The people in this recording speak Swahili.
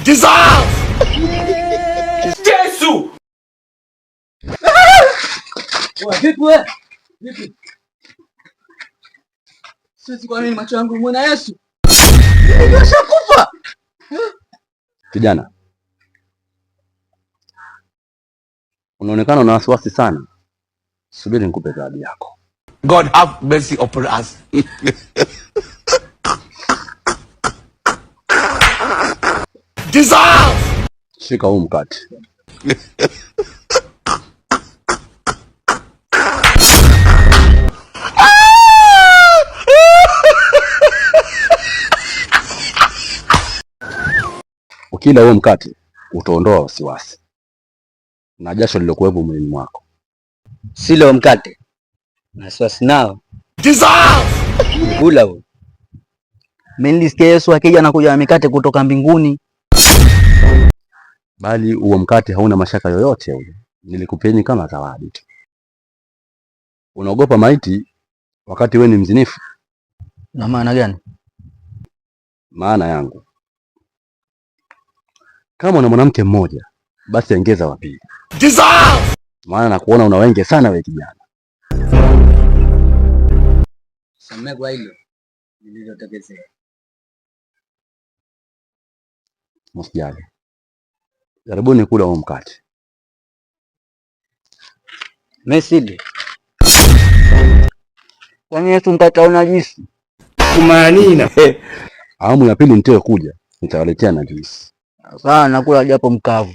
Dissolve! Yesu! Vipi? Sisi kwa nini macho yangu muona Yesu? Nimeshakufa. Kijana, unaonekana una wasiwasi sana. Subiri nikupe zawadi yako. God have mercy upon us. Dissolve! Shika huu mkate. Ukila huo mkate utaondoa wasiwasi na jasho lilokuwepo mwilini mwako. Sile mkate na wasiwasi nao. Dissolve! Kula huo. Mimi nilisikia Yesu akija na kuja mikate kutoka mbinguni. Bali huo mkate hauna mashaka yoyote ule. Nilikupeni kama zawadi tu. Unaogopa maiti wakati wewe ni mzinifu? Na maana gani? Maana yangu, kama una mwanamke mmoja basi ongeza wa pili. Dissolve! Maana nakuona una wenge sana wewe kijana. Samehe kwa hilo nililotekezea. Msijali. Jaribuni kula huo mkate. Mesidi. Kwani Yesu mkate una juisi? Kumanina. Awamu ya pili nitoe kuja, nitawaletea na juisi. Sawa, nakula japo mkavu.